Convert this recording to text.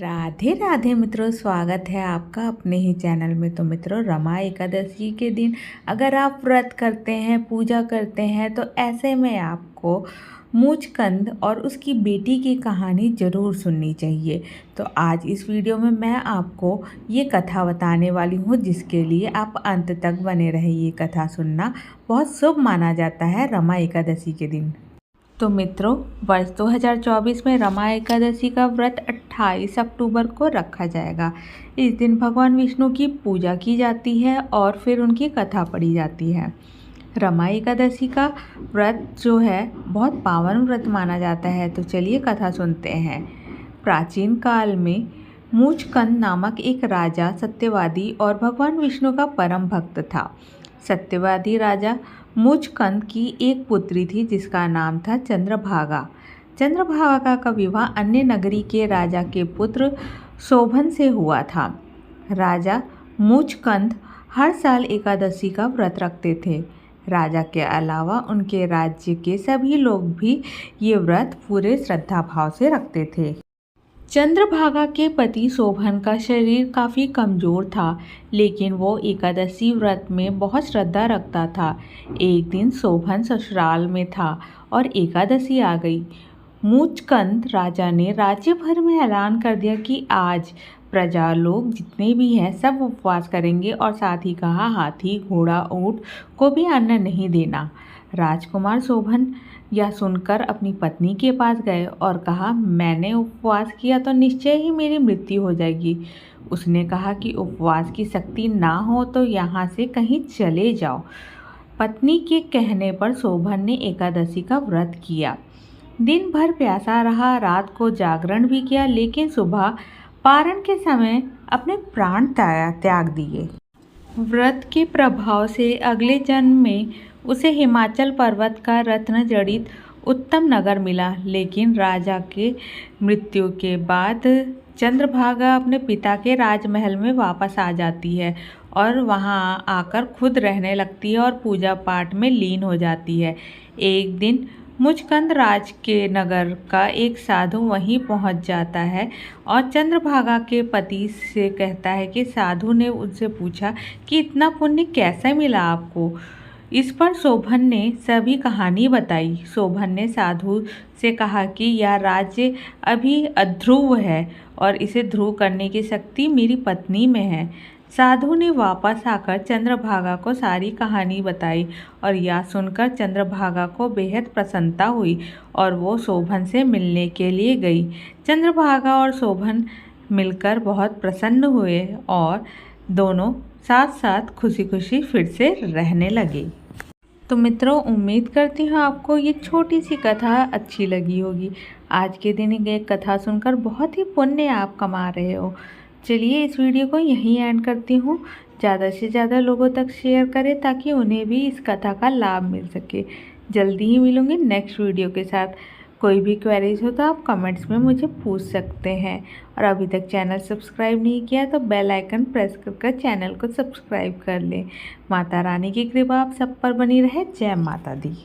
राधे राधे मित्रों, स्वागत है आपका अपने ही चैनल में। तो मित्रों, रमा एकादशी के दिन अगर आप व्रत करते हैं, पूजा करते हैं, तो ऐसे में आपको मूचकंद और उसकी बेटी की कहानी ज़रूर सुननी चाहिए। तो आज इस वीडियो में मैं आपको ये कथा बताने वाली हूँ, जिसके लिए आप अंत तक बने रहे। ये कथा सुनना बहुत शुभ माना जाता है रमा एकादशी के दिन। तो मित्रों, वर्ष 2024 में रमा एकादशी का व्रत 28 अक्टूबर को रखा जाएगा। इस दिन भगवान विष्णु की पूजा की जाती है और फिर उनकी कथा पढ़ी जाती है। रमा एकादशी का व्रत जो है बहुत पावन व्रत माना जाता है। तो चलिए कथा सुनते हैं। प्राचीन काल में मूचकंद नामक एक राजा सत्यवादी और भगवान विष्णु का परम भक्त था। सत्यवादी राजा मूचकंद की एक पुत्री थी जिसका नाम था चंद्रभागा। चंद्रभागा का विवाह अन्य नगरी के राजा के पुत्र शोभन से हुआ था। राजा मूचकंद हर साल एकादशी का व्रत रखते थे। राजा के अलावा उनके राज्य के सभी लोग भी ये व्रत पूरे श्रद्धा भाव से रखते थे। चंद्रभागा के पति शोभन का शरीर काफ़ी कमज़ोर था, लेकिन वो एकादशी व्रत में बहुत श्रद्धा रखता था। एक दिन शोभन ससुराल में था और एकादशी आ गई। मूचकंद राजा ने राज्य भर में ऐलान कर दिया कि आज प्रजा लोग जितने भी हैं सब उपवास करेंगे, और साथ ही कहा हाथी, घोड़ा, ऊंट को भी अन्न नहीं देना। राजकुमार शोभन यह सुनकर अपनी पत्नी के पास गए और कहा, मैंने उपवास किया तो निश्चय ही मेरी मृत्यु हो जाएगी। उसने कहा कि उपवास की शक्ति ना हो तो यहाँ से कहीं चले जाओ। पत्नी के कहने पर शोभन ने एकादशी का व्रत किया। दिन भर प्यासा रहा, रात को जागरण भी किया, लेकिन सुबह पारण के समय अपने प्राण त्याग दिए। व्रत के प्रभाव से अगले जन्म में उसे हिमाचल पर्वत का रत्न जड़ित उत्तम नगर मिला। लेकिन राजा के मृत्यु के बाद चंद्रभागा अपने पिता के राजमहल में वापस आ जाती है और वहां आकर खुद रहने लगती है और पूजा पाठ में लीन हो जाती है। एक दिन मुचकंद राज के नगर का एक साधु वहीं पहुंच जाता है और चंद्रभागा के पति से कहता है कि साधु ने उनसे पूछा कि इतना पुण्य कैसे मिला आपको। इस पर शोभन ने सभी कहानी बताई। शोभन ने साधु से कहा कि यह राज्य अभी अध्रुव है और इसे ध्रुव करने की शक्ति मेरी पत्नी में है। साधु ने वापस आकर चंद्रभागा को सारी कहानी बताई और यह सुनकर चंद्रभागा को बेहद प्रसन्नता हुई और वो शोभन से मिलने के लिए गई। चंद्रभागा और शोभन मिलकर बहुत प्रसन्न हुए और दोनों साथ साथ खुशी खुशी फिर से रहने लगे। तो मित्रों, उम्मीद करती हूँ आपको ये छोटी सी कथा अच्छी लगी होगी। आज के दिन एक कथा सुनकर बहुत ही पुण्य आप कमा रहे हो। चलिए इस वीडियो को यहीं एंड करती हूँ। ज़्यादा से ज़्यादा लोगों तक शेयर करें ताकि उन्हें भी इस कथा का लाभ मिल सके। जल्दी ही मिलूँगी नेक्स्ट वीडियो के साथ। कोई भी क्वेरीज हो तो आप कमेंट्स में मुझे पूछ सकते हैं, और अभी तक चैनल सब्सक्राइब नहीं किया तो बेल आइकन प्रेस कर चैनल को सब्सक्राइब कर लें। माता रानी की कृपा आप सब पर बनी रहे। जय माता दी।